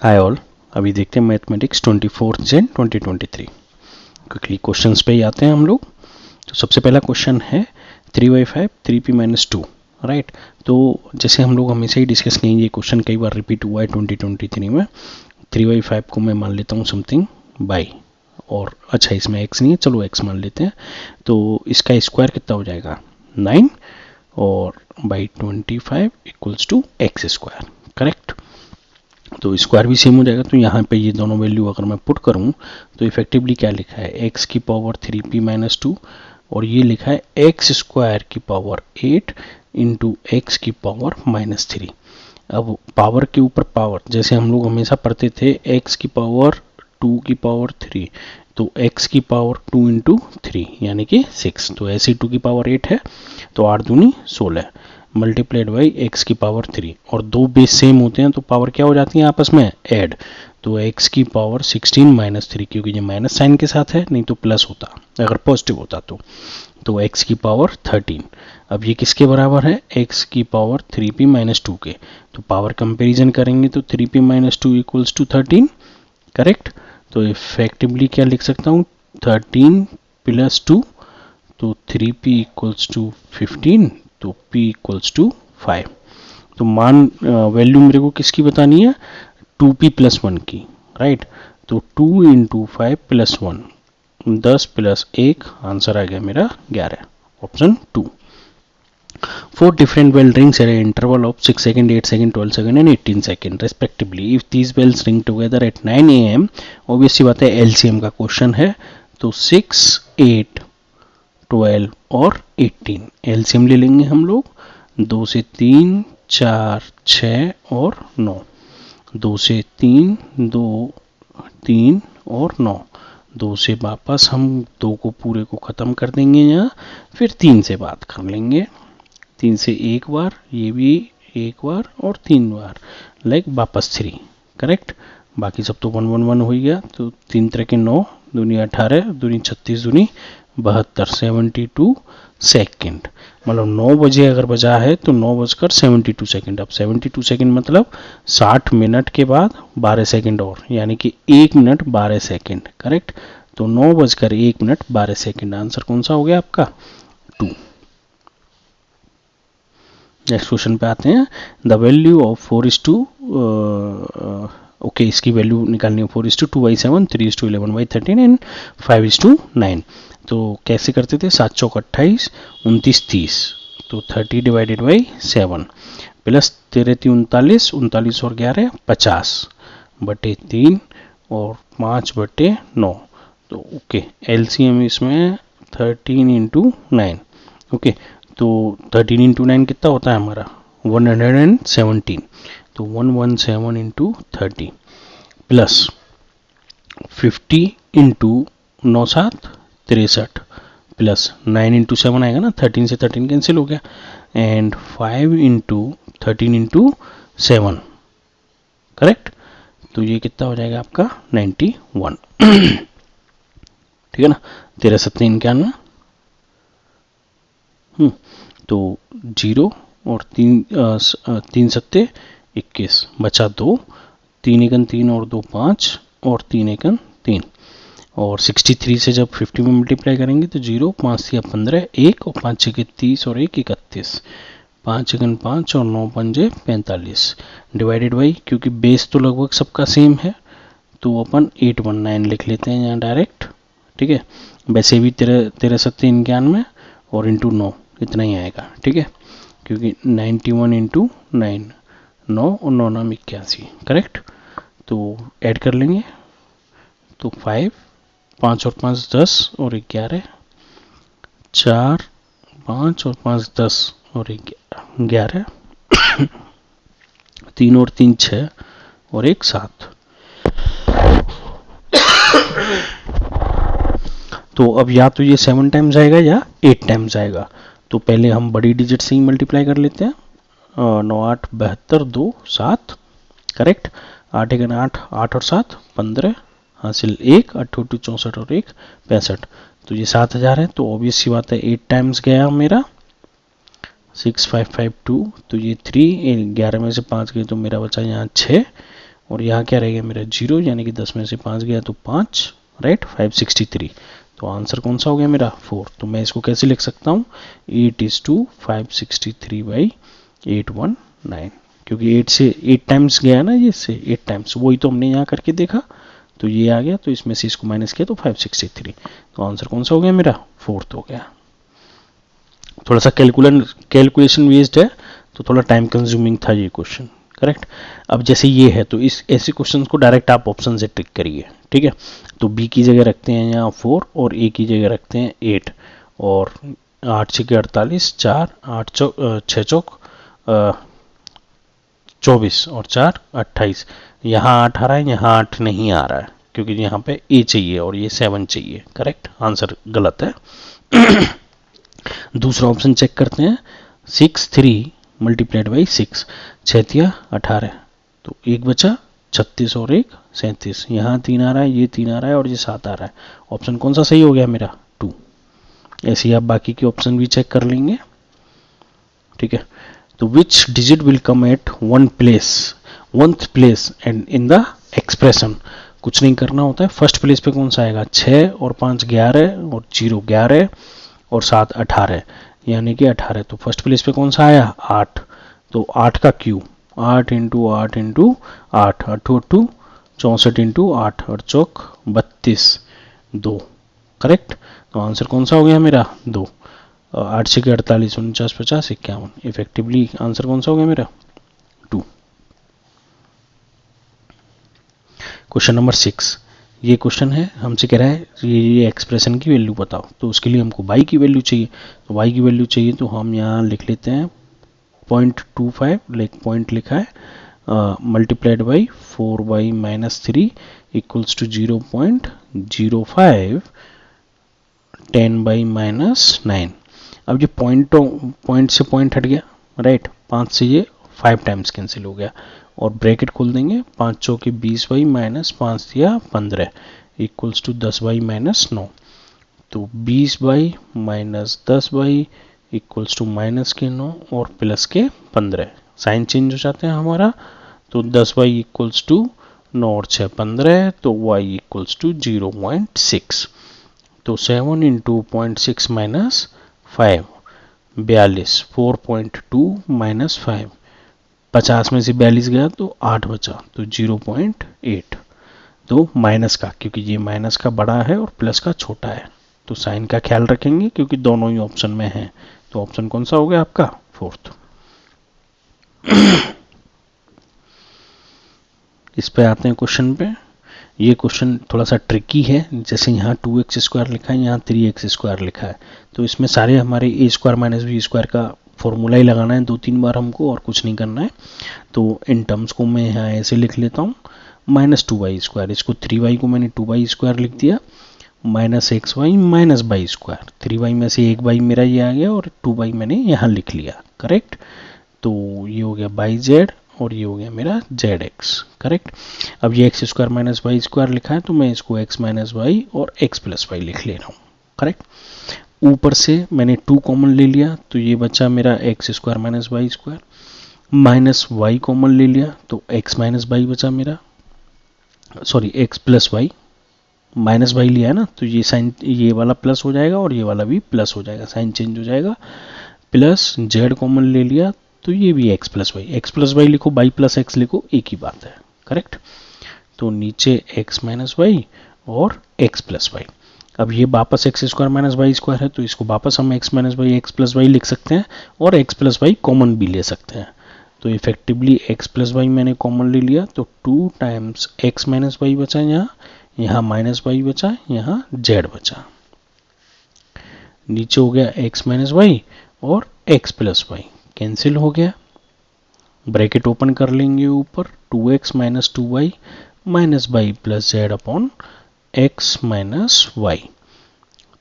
Hi all, अभी देखते हैं मैथमेटिक्स 24 जन 2023। क्विकली क्वेश्चंस पे ही आते हैं हम लोग। तो सबसे पहला क्वेश्चन है 3/5 3p-2, राइट। तो जैसे हम लोग हमेशा ही डिस्कस किए, ये क्वेश्चन कई बार रिपीट हुआ है 2023 में। 3/5 को मैं मान लेता हूँ समथिंग बाई, और अच्छा इसमें x नहीं है, चलो x मान लेते हैं। तो इसका स्क्वायर कितना हो जाएगा 9, और by 25 equals to x square, correct. तो स्क्वायर भी सेम हो जाएगा। तो यहाँ पे ये दोनों वैल्यू अगर मैं पुट करूँ तो इफेक्टिवली क्या लिखा है, x की पावर 3p-2, और ये लिखा है एक्स स्क्वायर की पावर 8 इंटू एक्स की पावर -3। अब पावर के ऊपर पावर, जैसे हम लोग हमेशा पढ़ते थे x की पावर 2 की पावर 3, तो x की पावर 2 इंटू 3 यानी कि 6। तो ऐसे 2 की पावर 8 है, तो 8 दूनी 16 मल्टीप्लाइड बाई एक्स की पावर 3, और दो बेस सेम होते हैं तो पावर क्या हो जाती है आपस में, ऐड। तो x की पावर 16 -3, क्योंकि ये माइनस साइन के साथ है, नहीं तो प्लस होता अगर पॉजिटिव होता तो x की पावर 13। अब ये किसके बराबर है, x की पावर 3p-2 के। तो पावर कंपैरिजन करेंगे तो 3p-2 इक्वल्स टू 13, करेक्ट। तो इफेक्टिवली क्या लिख सकता हूँ, 13 + 2, तो 3p इक्वल्स टू 15, तो p इक्वल्स टू 5। तो मान वैल्यू मेरे को किसकी बतानी है, 2p+1 की, राइट। तो 2 इंटू 5 + 1, 10 + 1, आंसर आ गया मेरा 11, option 2। 4 different bell rings at an interval of 6 seconds, 8 seconds, 12 seconds and 18 seconds respectively. If these bells ring together at 9 am, obviously बात है LCM का क्वेश्चन है, तो 6, 8, 12 और 18 LCM ले लेंगे हम लोग। 2 से 3, 4, 6 और 9, 2 से 3, 2, 3 और 9, 2 से वापस हम 2 को पूरे को ख़त्म कर देंगे यहाँ, फिर 3 से बात कर लेंगे। 3 से एक बार, ये भी एक बार और 3 बार, लाइक वापस 3, करेक्ट। बाकी सब तो 1 1 1 हो गया। तो 3 3 के 9, दूनी 18, दूनी 36, दूनी 72, 72 सेकेंड। मतलब 9 बजे अगर बजा है तो 9:72 सेकेंड। अब 72 सेकेंड मतलब 60 मिनट के बाद 12 सेकेंड और, यानी कि 1 मिनट 12 सेकेंड, करेक्ट। तो 9:01 12 सेकेंड, आंसर कौन सा हो गया आपका, 2। नेक्स्ट क्वेश्चन पे आते हैं। द वैल्यू ऑफ 4:2, ओके इसकी वैल्यू निकालनी है, 4:2/7, 3:11/13 एंड 5:9। तो कैसे करते थे, 7 चौक 28, 29 30, तो 30 डिवाइडेड बाई 7 प्लस 13 39, 39 और 11 50 बटे 3 और 5/9। तो ओके एलसीएम इसमें 13 इंटू 9, ओके। तो 13 इंटू 9 कितना होता है हमारा, 117। तो 117 into 30 plus 50 into 9 7 63 plus 9 into 7 आएगा ना, 13 से 13 कैंसिल हो गया, एंड 5 इंटू 13 इंटू 7, करेक्ट। तो ये कितना हो जाएगा आपका 91, ठीक है ना। 13 7 91, तो 0 और 3 7 21, बचा 2, 3 एकन 3 और 2 5 और 3 एकन 3, और 63 से जब 50 में मल्टीप्लाई करेंगे तो 0, 5 से 15, 1 और 5 6 30 और 1 31, 5 एकन 5 और 9 पंजे 45 डिवाइडेड बाई, क्योंकि बेस तो लगभग सबका सेम है तो अपन 819 लिख लेते हैं यहाँ डायरेक्ट, ठीक है। वैसे भी 13 7 91 और इंटू 9 इतना ही आएगा, ठीक है, क्योंकि 91 इंटू 9, 9 और 9 9 81, करेक्ट। तो ऐड कर लेंगे, तो 5 5 और 5 10 और 11, 4 5 और 5 10 और 11, 3 और 3 6 और 1 7। तो अब या तो ये 7 टाइम्स आएगा या 8 टाइम्स आएगा। तो पहले हम बड़ी डिजिट से ही मल्टीप्लाई कर लेते हैं, 9 8 72 2 7, करेक्ट। 8 एकन 8, 8 और 7 15, हासिल 1, 8 2 64 और 1 65। तो ये 7000 है, तो ऑब्वियस सी बात है 8 टाइम्स गया मेरा 6552, तो ये 3, 11 में से 5 गए तो मेरा बचा यहाँ 6, और यहाँ क्या रहेगा मेरा 0, यानी कि 10 में से 5 गया तो 5, राइट, 563। तो आंसर कौन सा हो गया मेरा 4। तो मैं इसको कैसे लिख सकता हूँ 8:563/819, क्योंकि 8 से 8 टाइम्स गया ना, ये इससे 8 टाइम्स, वही तो हमने यहाँ करके देखा, तो ये आ गया, तो इसमें से इसको माइनस किया तो 563। तो आंसर कौन सा हो गया मेरा 4th हो गया। थोड़ा सा कैलकुलेशन बेस्ड है, तो थोड़ा टाइम कंज्यूमिंग था ये क्वेश्चन, करेक्ट। अब जैसे ये है तो इस ऐसे क्वेश्चन को डायरेक्ट आप ऑप्शन से ट्रिक करिए, ठीक है। तो बी की जगह रखते हैं यहाँ 4 और ए की जगह रखते हैं 8, और 8 6 48, 4 8 6 चौक 24 और 4 28। यहाँ 8 आ रहा है, यहाँ 8 नहीं आ रहा है, क्योंकि यहाँ पे ए चाहिए और ये 7 चाहिए, करेक्ट। आंसर गलत है। दूसरा ऑप्शन चेक करते हैं 6 3 मल्टीप्लाइड बाई 6, 6 18, तो एक बचा 36 और 1 37। यहाँ 3 आ रहा है, ये 3 आ रहा है और ये 7 आ रहा है। ऑप्शन कौन सा सही हो गया मेरा 2। ऐसे ही आप बाकी के ऑप्शन भी चेक कर लेंगे, ठीक है। तो which digit will come at 1th place and in the expression, कुछ नहीं करना होता है। फर्स्ट प्लेस पे कौन सा आएगा 6 और 5 11 और 0 11 और 7 18, यानी कि 18। तो फर्स्ट प्लेस पे कौन सा आया 8, तो 8 का क्यूब 8 इंटू 8 इंटू 8, 8 64 इंटू 8 और चौक 32 2, करेक्ट। तो आंसर कौन सा हो गया मेरा 2। 8 6 48 49 50 51, इफेक्टिवली आंसर कौन सा हो गया मेरा 2। क्वेश्चन नंबर 6, ये क्वेश्चन है, हमसे कह रहा है ये एक्सप्रेशन की वैल्यू बताओ। तो उसके लिए हमको y की वैल्यू चाहिए, तो y की वैल्यू चाहिए तो हम यहाँ लिख लेते हैं 0.25, पॉइंट लिखा है, multiplied by 4y-3 equals to 0.05 10/-9। अब ये पॉइंट से पॉइंट हट गया, राइट, 5 से ये 5 टाइम्स कैंसिल हो गया, और ब्रैकेट खोल देंगे 5 चौके 20/-5 दिया 15 इक्वल्स टू 10/-9। तो 20/-10 इक्वल्स टू माइनस के 9 और प्लस के 15, साइन चेंज हो जाते हैं हमारा। तो 10y इक्वल्स टू 9 और 6 15, तो y इक्वल्स टू 0.6। तो 7 इंटू 0.6 माइनस 5 42, 4.2 माइनस 5, 50 में से 42 गया तो 8 बचा, तो 0.8। तो माइनस का, क्योंकि ये माइनस का बड़ा है और प्लस का छोटा है, तो साइन का ख्याल रखेंगे क्योंकि दोनों ही ऑप्शन में है। तो ऑप्शन कौन सा हो गया आपका 4th। इस पे आते हैं क्वेश्चन पे। ये क्वेश्चन थोड़ा सा ट्रिकी है, जैसे यहाँ 2x² लिखा है, यहाँ 3x² लिखा है, तो इसमें सारे हमारे a² - b² का फॉर्मूला ही लगाना है 2-3 बार हमको, और कुछ नहीं करना है। तो इन टर्म्स को मैं यहाँ ऐसे लिख लेता हूँ -2y², इसको 3y को मैंने 2y² लिख दिया, -xy - y², 3y में से 1y मेरा ये आ गया और 2y मैंने यहाँ लिख लिया, करेक्ट। तो ये हो गया yz और ये हो गया मेरा zx, करेक्ट। अब ये x² - y² लिखा है, तो मैं इसको x - y और x + y लिख ले रहा हूँ, करेक्ट। ऊपर से मैंने 2 कॉमन ले लिया, तो ये बचा मेरा x² - y², minus y common ले लिया, तो x - y बचा मेरा, sorry x + y, minus y लिया है ना, तो ये साइन, ये वाला प्लस हो जाएगा और ये वाला भी प्लस हो जाएगा, साइन चेंज हो जाएगा। प्लस z कॉमन ले लिया, तो ये भी x + y, x + y लिखो, y + x लिखो, एक ही बात है, करेक्ट। तो नीचे x - y और x + y। अब ये वापस x² - y² है, तो इसको वापस हम x - y x + y लिख सकते हैं, और x + y कॉमन भी ले सकते हैं। तो इफेक्टिवली x + y मैंने कॉमन ले लिया, तो 2 टाइम्स x - y बचा, यहाँ -y बचा, यहाँ z बचा, नीचे हो गया x - y और x + y कैंसिल हो गया, ब्रैकेट ओपन कर लेंगे ऊपर, 2x - 2y - y + z upon x - y,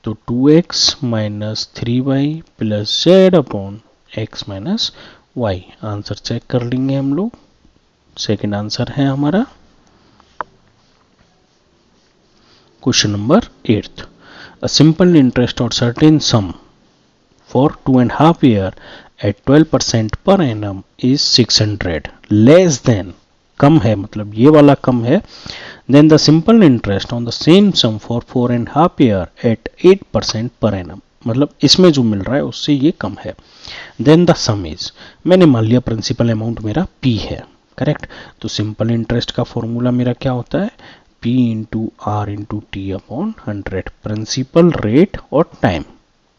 तो 2x - 3y + z upon x - y। Answer check कर लेंगे हम लोग, सेकंड आंसर है हमारा। Question number 8, a simple interest or certain sum for 2.5 years at 12% per annum is 600 less than कम है, मतलब ये वाला कम है, then the simple interest on the same sum for 4.5 year at 8% per annum, मतलब इसमें जो मिल रहा है उससे ये कम है। then the sum is, मैंने मान लिया प्रिंसिपल अमाउंट मेरा P है, करेक्ट। तो सिंपल इंटरेस्ट का फॉर्मूला मेरा क्या होता है, P into R into T upon 100, principal, rate और टाइम,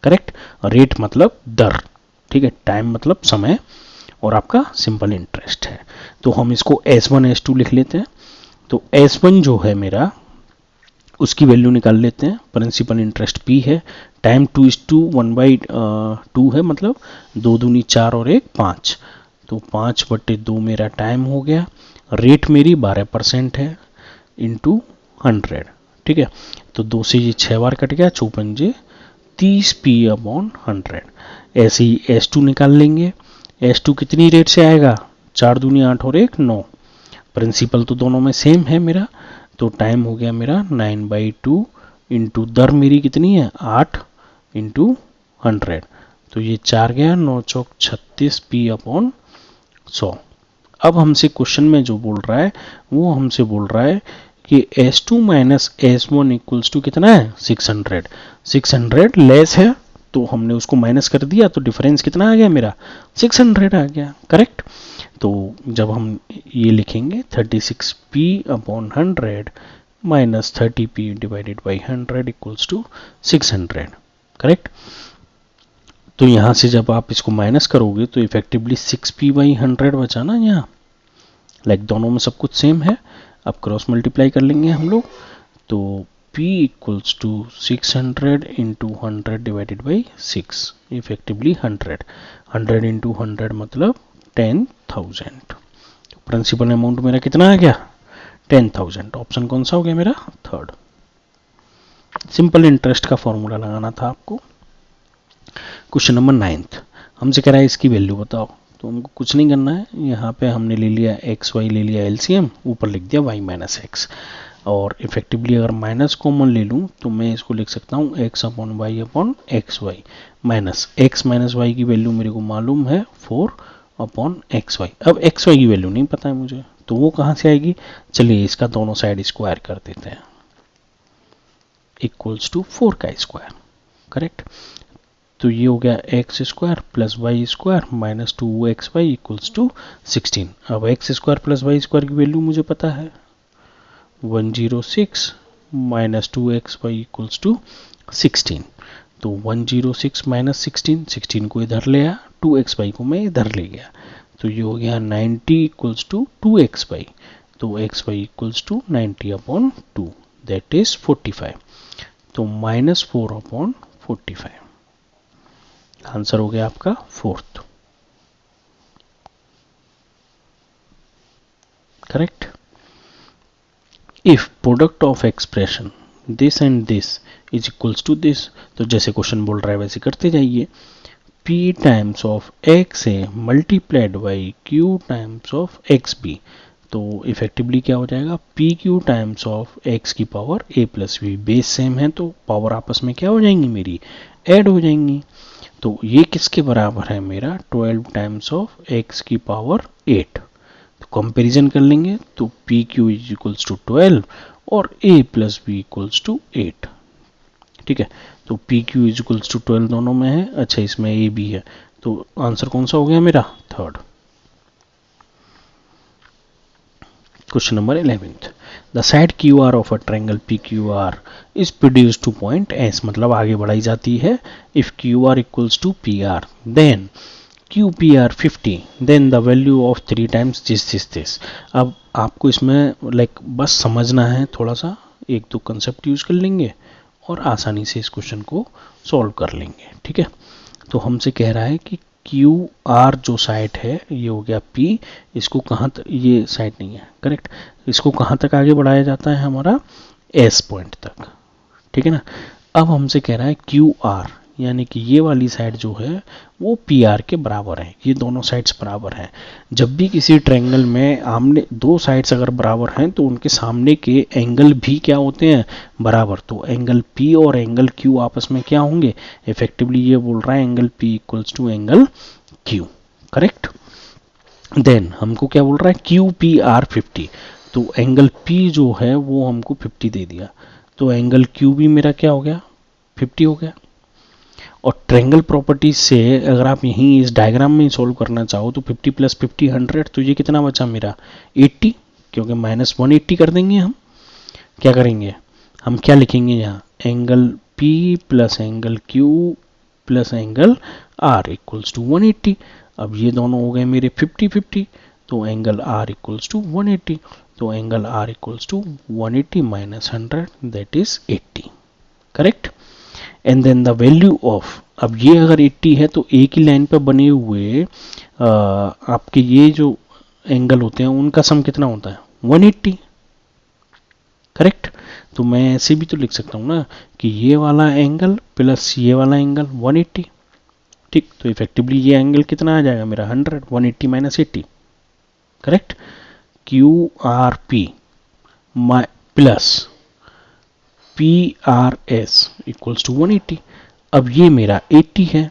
करेक्ट। रेट मतलब दर, ठीक है, टाइम मतलब समय, और आपका सिंपल इंटरेस्ट है। तो हम इसको S1 S2 लिख लेते हैं। तो S1 जो है मेरा, उसकी वैल्यू निकाल लेते हैं, प्रिंसिपल इंटरेस्ट P है, टाइम 2:1/2 है, मतलब 2 दूनी 4 और 1 5, तो 5/2 मेरा टाइम हो गया। रेट मेरी 12% है इंटू 100, ठीक है। तो 2 से ये 6 बार कट गया, 54 30 P/100। ऐसे ही S2 निकाल लेंगे। S2 कितनी रेट से आएगा, 4 दूनी 8 और 1 9, प्रिंसिपल तो दोनों में सेम है मेरा, तो टाइम हो गया मेरा 9/2 इंटू दर मेरी कितनी है 8 इंटू 100, तो ये 4 गया, 9 चौक 36 P/100। अब हमसे क्वेश्चन में जो बोल रहा है वो हमसे बोल रहा है कि S2 minus S1 equals to कितना है 600। 600 लेस है तो हमने उसको माइनस कर दिया, तो डिफरेंस कितना आ गया मेरा 600 आ गया, करेक्ट। तो जब हम ये लिखेंगे 36P/100 minus 30P divided by 100 equals to 600, correct. तो यहाँ से जब आप इसको माइनस करोगे तो इफेक्टिवली 6P/100 बचा ना यहाँ, लाइक दोनों में सब कुछ सेम है। अब क्रॉस मल्टीप्लाई कर लेंगे हम लोग, तो P equals to 600 into 100 divided by 6, effectively 100, 100 into 100 मतलब 10,000। प्रिंसिपल अमाउंट मेरा कितना आ गया 10,000। ऑप्शन कौन सा हो गया मेरा, थर्ड। सिंपल इंटरेस्ट का फॉर्मूला लगाना था आपको। क्वेश्चन नंबर 9th, हमसे कह रहा है इसकी वैल्यू बताओ। तो हमको कुछ नहीं करना है, यहाँ पे हमने ले लिया एक्स वाई, ले लिया एलसीएम, ऊपर लिख दिया y माइनस एक्स, और इफेक्टिवली अगर माइनस कॉमन ले लूँ तो मैं इसको लिख सकता हूँ x/y/xy, minus x minus y की वैल्यू मेरे को मालूम है 4/xy। अब xy की वैल्यू नहीं पता है मुझे, तो वो कहाँ से आएगी, चलिए इसका दोनों साइड स्क्वायर कर देते हैं, इक्वल्स टू 4 का स्क्वायर, करेक्ट। तो ये हो गया x square plus y square minus 2xy equals to 16। अब x square plus y square की वैल्यू मुझे पता है 106 माइनस 2xy इक्वल्स टू 16। तो 106 माइनस 16 को इधर ले आया, 2xy को मैं इधर ले गया, तो ये हो गया 90 इक्वल्स टू 2xy। तो xy equals to 90/2, that is 45। तो -4/45 आंसर हो गया आपका fourth, correct. If product of expression this and this is equals to this, तो जैसे क्वेश्चन बोल रहा है वैसे करते जाइए। P times of x a multiplied by Q times of x b, तो इफेक्टिवली क्या हो जाएगा PQ टाइम्स ऑफ एक्स की power a plus b, base same है तो पावर आपस में क्या हो जाएंगी मेरी ऐड हो जाएंगी। तो ये किसके बराबर है मेरा 12 टाइम्स ऑफ एक्स की पावर 8। तो कंपैरिजन कर लेंगे तो P Q is equals to 12 और a plus B equals to 8, ठीक है। तो P Q is equals to 12 दोनों में है, अच्छा इसमें a भी है, तो आंसर कौन सा हो गया मेरा third. Question number 11th, the side QR of a triangle PQR is produce to point S, मतलब आगे बढ़ाई जाती है। If QR equals to PR then QPR 50, then the value of 3 times this. अब आपको इसमें लाइक बस समझना है, थोड़ा सा एक दो कंसेप्ट यूज कर लेंगे और आसानी से इस क्वेश्चन को सॉल्व कर लेंगे, ठीक है। तो हमसे कह रहा है कि QR जो साइड है ये हो गया P, इसको कहाँ तक, ये साइड नहीं है करेक्ट, इसको कहाँ तक आगे बढ़ाया जाता है हमारा S पॉइंट तक, ठीक है ना। अब हमसे कह रहा है QR, यानी कि ये वाली साइड जो है वो PR के बराबर है, ये दोनों साइड्स बराबर हैं। जब भी किसी ट्रायंगल में आमने दो साइड्स अगर बराबर हैं तो उनके सामने के एंगल भी क्या होते हैं बराबर, तो एंगल P और एंगल Q आपस में क्या होंगे, इफेक्टिवली ये बोल रहा है angle P equals to angle Q, correct. Then हमको क्या बोल रहा है, क्यू पी आर 50, तो एंगल P जो है वो हमको 50 दे दिया, तो एंगल क्यू भी मेरा क्या हो गया, 50 हो गया। और ट्रायंगल प्रॉपर्टी से अगर आप यहीं इस डायग्राम में सॉल्व करना चाहो तो 50 प्लस 50 100, तो ये कितना बचा मेरा 80, क्योंकि माइनस 180 कर देंगे हम। क्या करेंगे हम, क्या लिखेंगे यहाँ, angle P plus angle Q plus angle R equals to 180। अब ये दोनों हो गए मेरे 50-50, तो एंगल R इक्वल्स टू 180, तो angle R equals to 180 minus 100 that is 80, correct. And then the value of, अब ये अगर 80 है तो एक ही लाइन पर बने हुए आपके ये जो एंगल होते हैं उनका सम कितना होता है, 180, करेक्ट। तो मैं ऐसे भी तो लिख सकता हूँ ना कि ये वाला एंगल प्लस ये वाला एंगल 180, ठीक। तो इफेक्टिवली ये एंगल कितना आ जाएगा मेरा 100, 180 minus 80, correct. Q R P plus P R S equals to 180। अब ये मेरा 80 है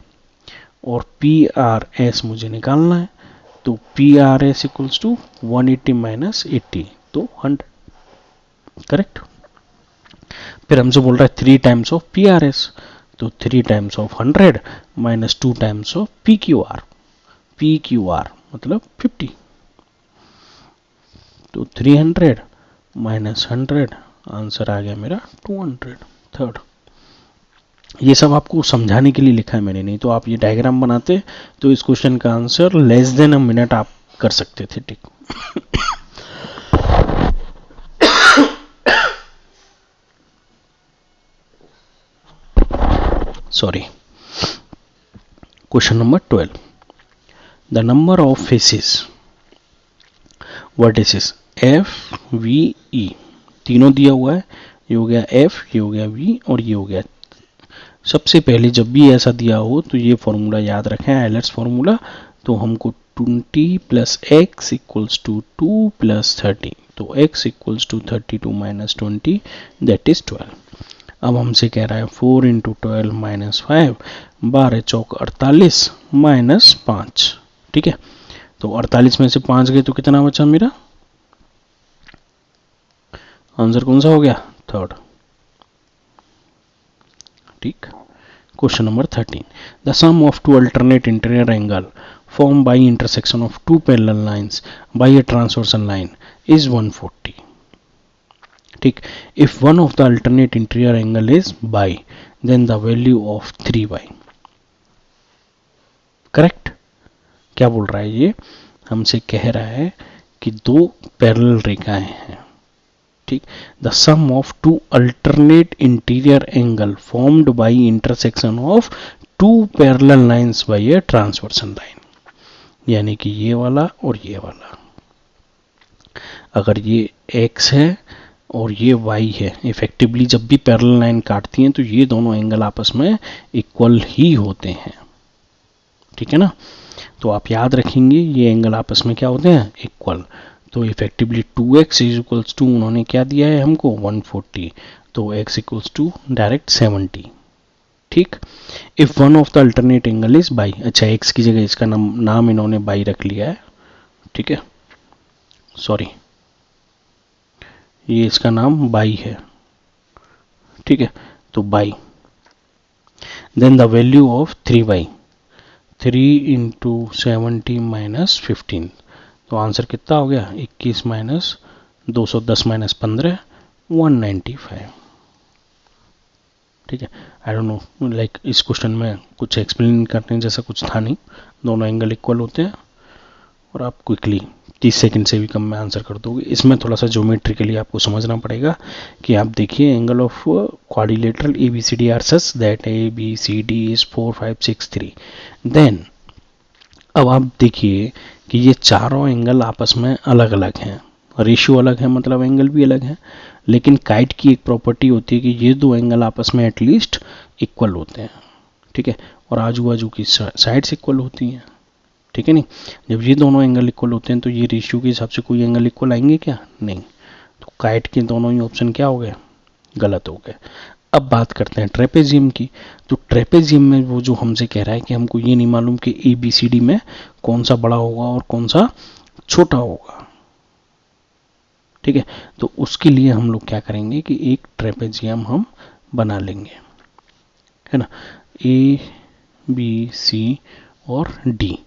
और पी आर एस मुझे निकालना है, तो P R S equals to 180 minus 80, तो 100, करेक्ट। फिर हमसे बोल रहा है 3 times of P R S, तो 3 times of 100 minus 2 times of P Q R मतलब 50, तो 300 माइनस 100, आंसर आ गया मेरा 200, थर्ड। ये सब आपको समझाने के लिए लिखा है मैंने, नहीं तो आप ये डायग्राम बनाते तो इस क्वेश्चन का answer less than a minute आप कर सकते थे, ठीक। Sorry. Question number 12, the number of faces vertices F V E, तीनों दिया हुआ है, ये हो गया एफ, ये हो गया वी और ये हो गया। सबसे पहले जब भी ऐसा दिया हो तो ये फॉर्मूला याद रखें, एलर्स फॉर्मूला। तो हमको 20 plus x equals to 2 plus 30, तो x equals to 32 minus 20 that is 12। अब हमसे कह रहा है 4 इंटू 12 माइनस 5, 12 चौक 48 माइनस 5, ठीक है। तो 48 में से 5 गए तो कितना बचा मेरा, आंसर कौन सा हो गया, थर्ड, ठीक। Question number 13, the sum of two alternate interior angle formed by intersection of two parallel lines by a transversal line is 140, ठीक। if one of the alternate interior angle is by, then the value of 3y, correct. क्या बोल रहा है ये, हमसे कह रहा है कि दो पैरेलल रेखाएं हैं, ठीक। The sum of two alternate interior angle formed by intersection of two parallel lines by a transversal line, यानी कि ये वाला और ये वाला। अगर ये x है और ये y है, इफेक्टिवली जब भी पैरेलल लाइन काटती हैं तो ये दोनों एंगल आपस में इक्वल ही होते हैं, ठीक है ना। तो आप याद रखेंगे ये एंगल आपस में क्या होते हैं, इक्वल। तो effectively 2x is equals to, उन्होंने क्या दिया है हमको 140, तो x इक्वल्स टू डायरेक्ट 70, ठीक। If one of the alternate angle is by, अच्छा x की जगह इसका नाम इन्होंने बाई रख लिया है, ठीक है, सॉरी ये इसका नाम बाई है, ठीक है, तो by. Then the value of 3y, 3 into 70 minus 15, तो आंसर कितना हो गया 21 माइनस 210 माइनस 15, 195, ठीक है। आई डोंट नो, लाइक इस क्वेश्चन में कुछ एक्सप्लेन करने जैसा कुछ था नहीं, दोनों एंगल इक्वल होते हैं और आप क्विकली 30 सेकंड से भी कम में आंसर कर दोगे। इसमें थोड़ा सा ज्योमेट्रिकली आपको समझना पड़ेगा कि आप देखिए angle of quadrilateral A B C D are such that A B C D is 4 5 6 3। Then अब आप देखिए कि ये चारों एंगल आपस में अलग अलग हैं, रेशियो अलग है, मतलब एंगल भी अलग है, लेकिन काइट की एक प्रॉपर्टी होती है कि ये दो एंगल आपस में एटलीस्ट इक्वल होते हैं, ठीक है, और आजू बाजू की साइड्स इक्वल होती हैं, ठीक है। नहीं, जब ये दोनों एंगल इक्वल होते हैं तो ये रेशियो के हिसाब से कोई एंगल इक्वल आएंगे क्या, नहीं। तो काइट के दोनों ही ऑप्शन क्या हो गए, गलत हो गए। अब बात करते हैं ट्रेपेजियम की। तो ट्रेपेजियम में वो जो हमसे कह रहा है कि हमको ये नहीं मालूम कि ए बी सी डी में कौन सा बड़ा होगा और कौन सा छोटा होगा, ठीक है। तो उसके लिए हम लोग क्या करेंगे कि एक ट्रेपेजियम हम बना लेंगे, है ना। ए बी सी और डी,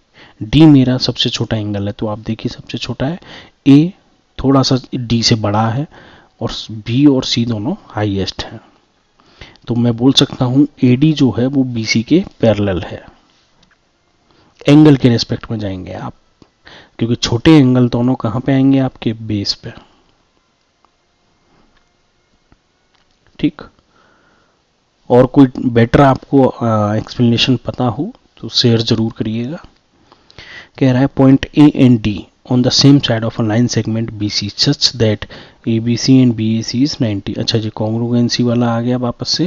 डी मेरा सबसे छोटा एंगल है, तो आप देखिए सबसे छोटा है, ए थोड़ा सा डी से बड़ा है और बी और सी दोनों हाईएस्ट हैं। तो मैं बोल सकता हूं एडी जो है वो बीसी के पैरेलल है। एंगल के रेस्पेक्ट में जाएंगे आप, क्योंकि छोटे एंगल दोनों कहां पे आएंगे, आपके बेस पे, ठीक। और कोई बेटर आपको एक्सप्लेनेशन पता हो तो शेयर जरूर करिएगा। कह रहा है point A and D on the same side of a line segment B C such that A B C and B A C is 90। अच्छा जी, कॉन्ग्रुएंसी वाला आ गया वापस से,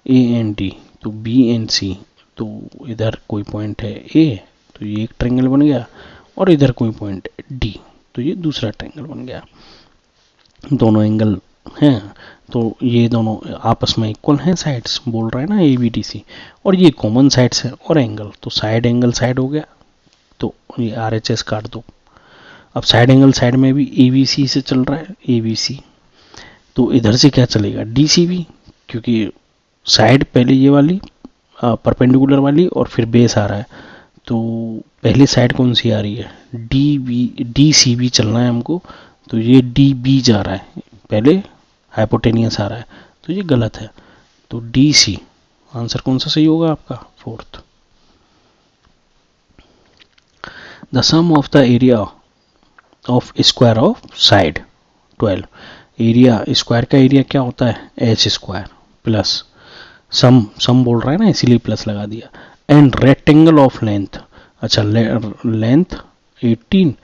ए एंड डी, तो बी एंड सी, तो इधर कोई पॉइंट है ए, तो ये एक ट्रायंगल बन गया, और इधर कोई पॉइंट डी, तो ये दूसरा ट्रायंगल बन गया। दोनों एंगल हैं, तो ये दोनों आपस में इक्वल हैं साइड्स, बोल रहा है ना ए बी डी सी, और ये कॉमन साइड्स है और एंगल, तो साइड एंगल साइड हो गया, तो ये आर एच एस काट दो। अब साइड एंगल साइड में भी ए बी सी से चल रहा है, ए बी सी, तो इधर से क्या चलेगा, डी सी बी, क्योंकि साइड पहले ये वाली परपेंडिकुलर वाली और फिर बेस आ रहा है, तो पहली साइड कौन सी आ रही है, डी सी बी चलना है हमको, तो ये डी बी जा रहा है, पहले हाइपोटेनियस आ रहा है, तो ये गलत है, तो डी सी आंसर कौन सा सही होगा आपका, fourth. The sum of the area of square of side 12, area square का एरिया क्या होता है, एच स्क्वायर प्लस सम बोल रहा है ना, इसीलिए प्लस लगा दिया, एंड रेक्टेंगल ऑफ लेंथ, अच्छा लेंथ 18,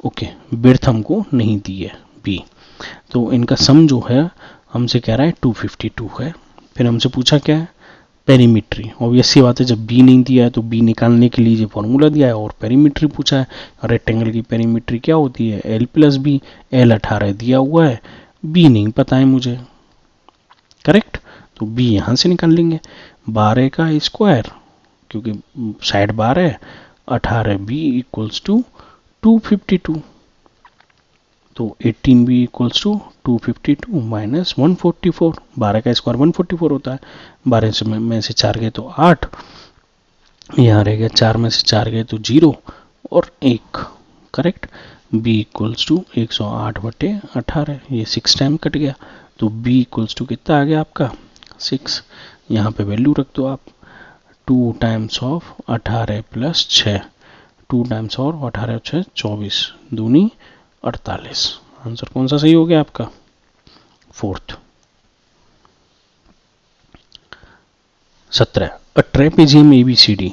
ओके, बिर्थ हमको नहीं दी है बी, तो इनका सम जो है हमसे कह रहा है 252 है। फिर हमसे पूछा क्या है, पेरीमीट्री, ऑब्वियस सी बात है, जब बी नहीं दिया है तो बी निकालने के लिए ये फॉर्मूला दिया है, और पेरीमीट्री पूछा है, रेक्टेंगल की पेरीमीट्री क्या होती है, एल प्लस बी, एल 18 दिया हुआ है, बी नहीं पता है मुझे, करेक्ट, तो बी यहां से निकाल लेंगे, 12 का स्क्वायर, क्योंकि साइड 12 है, 18 बी इक्वल्स टू 252, तो 18 बी इक्वल्स टू 252 माइनस 144, 12 का स्क्वायर 144 होता है, 12 से में से 4 गए तो 8, यहाँ रह गया 4 में से 4 गए तो 0 और 1, करेक्ट, बी इक्वल्स टू 108/18, ये 6 टाइम कट गया, तो बी इक्वल्स टू कितना आ गया आपका 6, यहाँ पे वैल्यू रख दो आप, 2 टाइम्स ऑफ 18 प्लस 6, 2 टाइम्स और 18 6 24, दूनी 48, आंसर कौन सा सही हो गया आपका, fourth. 17, a trapezium ABCD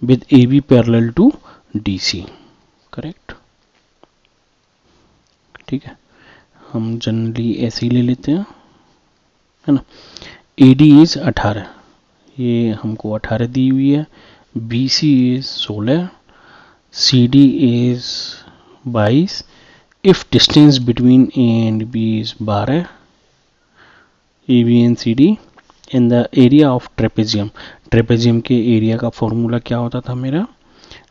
with AB parallel to DC, correct, ठीक है, हम जनरली ऐसे ही ले लेते हैं, है ना। AD इज 18, ये हमको 18 दी हुई है, BC is 16, CD is 22, if distance between A and B is 12, AB and CD, in the area of trapezium, trapezium के एरिया का फॉर्मूला क्या होता था मेरा,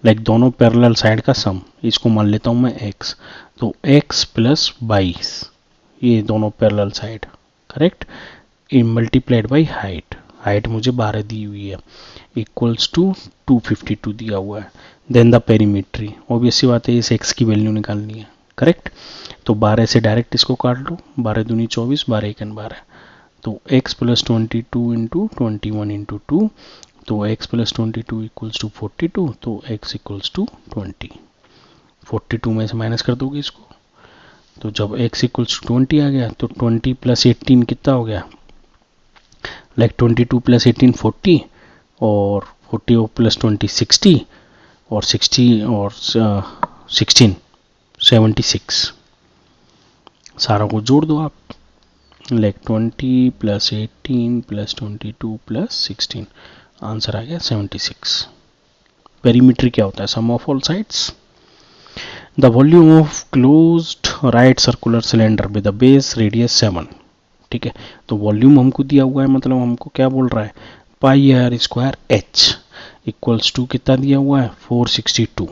लाइक दोनों पैरेलल साइड का सम, इसको मान लेता हूं मैं x, तो x प्लस 22, ये दोनों parallel side, correct, multiplied by height, height मुझे 12 दी हुई है, इक्वल्स टू 252 दिया हुआ है, देन द पेरीमीट्री, ऑब्वियस सी बात है इस x की वैल्यू निकालनी है, करेक्ट, तो 12 से डायरेक्ट इसको काट लो, 12 दूनी 24, 12 एकन 12, तो x प्लस 22 इंटू 21 इंटू 2, तो x प्लस 22 इक्वल्स टू 42, तो x इक्वल्स टू 20, 42 में से माइनस कर दोगे इसको, तो जब x इक्वल्स टू 20 आ गया, तो 20 प्लस 18 कितना हो गया, लाइक 22 प्लस 18 40, और 40 प्लस 20 60, और 60 और 16 76, सारों को जोड़ दो आप, like 20 plus 18 plus 22 plus 16, answer आ गया 76। पेरीमीट्री क्या होता है, sum of all sides. The volume of closed right circular cylinder with the base radius 7, ठीक है, तो वॉल्यूम हमको दिया हुआ है, मतलब हमको क्या बोल रहा है, pi r square h equals to कितना दिया हुआ है 462,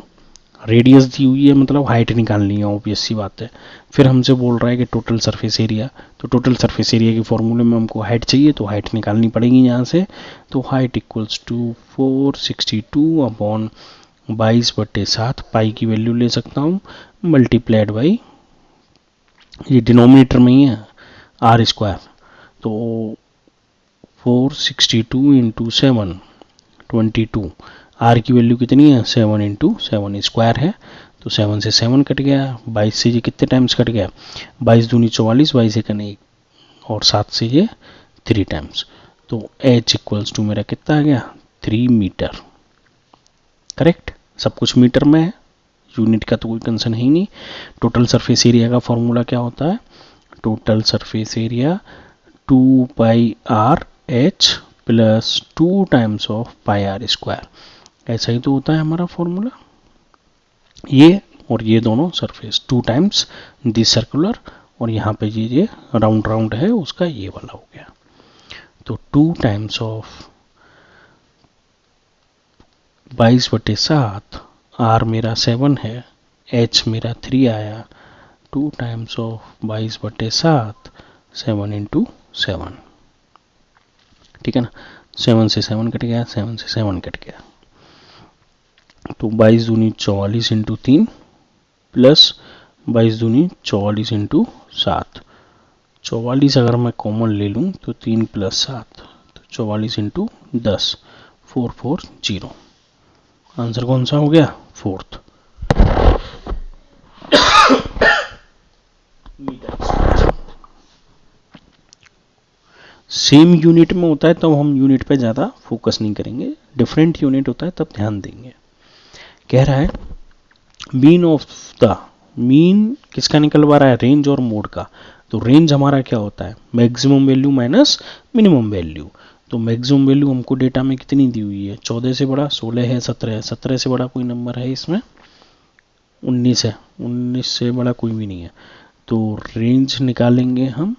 रेडियस दी हुई है मतलब हाइट निकालनी है, ऑब्वियस सी बात है। फिर हमसे बोल रहा है कि टोटल सरफेस एरिया, तो टोटल सरफेस एरिया के फॉर्मूले में हमको हाइट चाहिए, तो हाइट निकालनी पड़ेगी यहाँ से। तो हाइट इक्वल्स टू 462 अपॉन 22/7, पाई की वैल्यू ले सकता हूँ, मल्टीप्लाइड बाई, ये डिनोमिनेटर में ही है, आर स्क्वायर। तो 462 इंटू 7 22, आर की वैल्यू कितनी है 7 इंटू 7 स्क्वायर है, तो 7 से 7 कट गया, 22 से ये कितने टाइम्स कट गया, 22 दूनी 44, 22 एकन 1, और 7 से ये 3 टाइम्स। तो h इक्वल्स टू मेरा कितना आ गया 3 मीटर। करेक्ट, सब कुछ मीटर में है, यूनिट का तो कोई कंसर्न है ही नहीं। टोटल सरफेस एरिया का फॉर्मूला क्या होता है, total surface area 2 pi r h plus 2 times of pi r square, ऐसा ही तो होता है हमारा फॉर्मूला। ये और ये दोनों सरफेस 2 टाइम्स दिस सर्कुलर, और यहाँ पे ये राउंड राउंड है उसका ये वाला हो गया। तो 2 टाइम्स ऑफ 22/7, आर मेरा 7 है, एच मेरा 3 आया, 2 टाइम्स ऑफ 22/7, 7 इंटू 7, ठीक है ना। 7 से 7 कट गया, 7 से 7 कट गया, तो 22 दूनी 44 इंटू 3 प्लस 22 दूनी 44 इंटू 7, 44 अगर मैं कॉमन ले लूँ तो 3 प्लस 7, तो 44 इंटू 10, 440। आंसर कौन सा हो गया, फोर्थ। सेम यूनिट में होता है तब हम यूनिट पे ज़्यादा फोकस नहीं करेंगे, डिफरेंट यूनिट होता है तब ध्यान देंगे। कह रहा है मीन ऑफ द, मीन किसका निकलवा रहा है, रेंज और मोड का। तो रेंज हमारा क्या होता है, maximum value minus minimum value. तो मैक्सिमम वैल्यू हमको डेटा में कितनी दी हुई है, 14 से बड़ा 16 है, 17 है, 17 से बड़ा कोई नंबर है इसमें, 19 है, 19 से बड़ा कोई भी नहीं है। तो रेंज निकालेंगे हम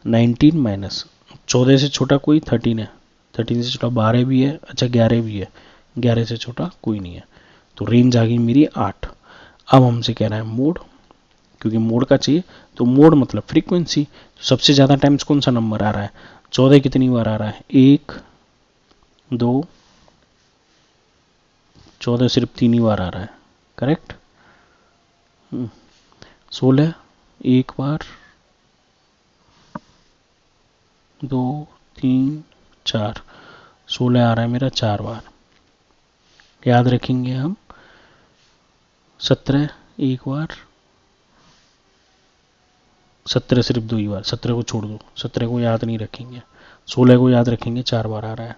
19 माइनस, 14 से छोटा कोई 13 है, 13 से छोटा 12 भी है, अच्छा 11 भी है, 11 से छोटा कोई नहीं है। तो रेंज आ गई मेरी 8। अब हमसे कह रहा है मोड, क्योंकि मोड का चाहिए, तो मोड मतलब फ्रीक्वेंसी। तो सबसे ज़्यादा टाइम्स कौन सा नंबर आ रहा है, 14 कितनी बार आ रहा है, 1 2, 14 सिर्फ 3 ही बार आ रहा है, करेक्ट। 16 एक बार, 2 3 4, 16 आ रहा है मेरा 4 बार। याद रखेंगे हम 17 एक बार, 17 सिर्फ 2 ही बार, 17 को छोड़ दो, 17 को याद नहीं रखेंगे, 16 को याद रखेंगे, 4 बार आ रहा है,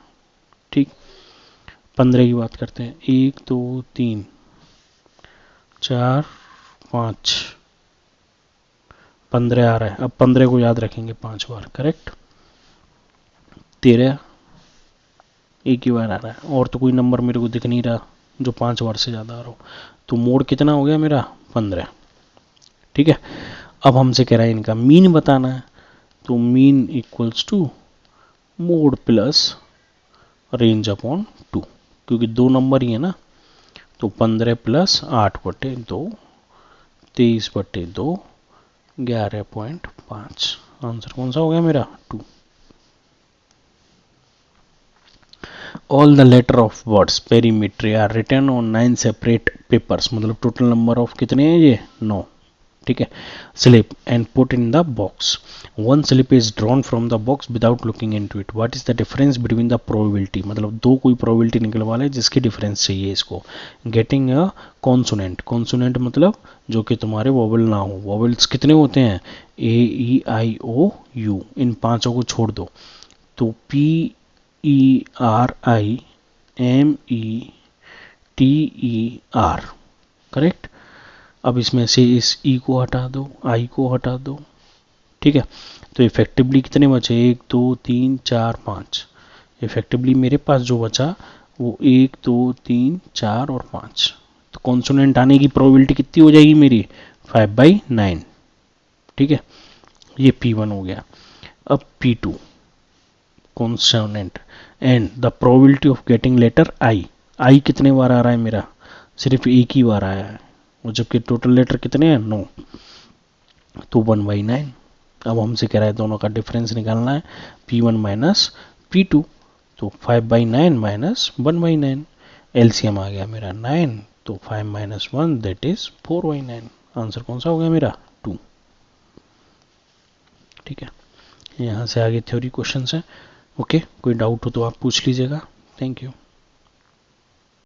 ठीक। 15 की बात करते हैं, 1 2 3 4 5, 15 आ रहा है, अब 15 को याद रखेंगे 5 बार, करेक्ट। 13 एक ही बार आ रहा है, और तो कोई नंबर मेरे को दिख नहीं रहा जो 5 बार से ज़्यादा आ रहा हो। तो मोड कितना हो गया मेरा 15, ठीक है। अब हमसे कह रहा है इनका मीन बताना है, तो mean equals to mode plus range upon 2, क्योंकि 2 नंबर ही है ना। तो 15 प्लस 8/2, 23/2, 11.5। आंसर कौन सा हो गया मेरा 2। All the letter of words perimetry are written on 9 separate papers, मतलब टोटल नंबर ऑफ कितने हैं ये 9, ठीक है। Slip and put in the box, one slip is drawn from the box without looking into it, what is the difference between the probability, मतलब दो कोई probability निकलवा ले जिसकी डिफरेंस चाहिए इसको। गेटिंग अ कॉन्सोनेंट, कॉन्सोनेंट मतलब जो कि तुम्हारे वोवेल ना हो, वोवेल्स कितने होते हैं ए ई आई ओ यू, इन पांचों को छोड़ दो। तो P E R I M E T E R, correct. अब इसमें से इस ई को हटा दो, आई को हटा दो, ठीक है। तो इफेक्टिवली कितने बचे, 1 2 3 4 5, इफेक्टिवली मेरे पास जो बचा वो 1 2 3 4 और 5। तो कॉन्सोनेंट आने की प्रोबेबिलिटी कितनी हो जाएगी मेरी 5/9, ठीक है। ये P1 हो गया। अब P2 consonant and the probability of getting letter I, I कितने बार आ रहा है मेरा, सिर्फ एक ही बार आया है, और जबकि टोटल लेटर कितने हैं 9, तो 1/9। अब हमसे कह रहा है दोनों का डिफरेंस निकालना है P1 माइनस P2, तो 5/9 माइनस 1/9, एलसीएम आ गया मेरा 9, तो 5 माइनस 1 दैट इज 4/9। आंसर कौन सा हो गया मेरा 2। ठीक है, यहाँ से आगे थ्योरी क्वेश्चंस हैं। ओके, कोई डाउट हो तो आप पूछ लीजिएगा। Thank you.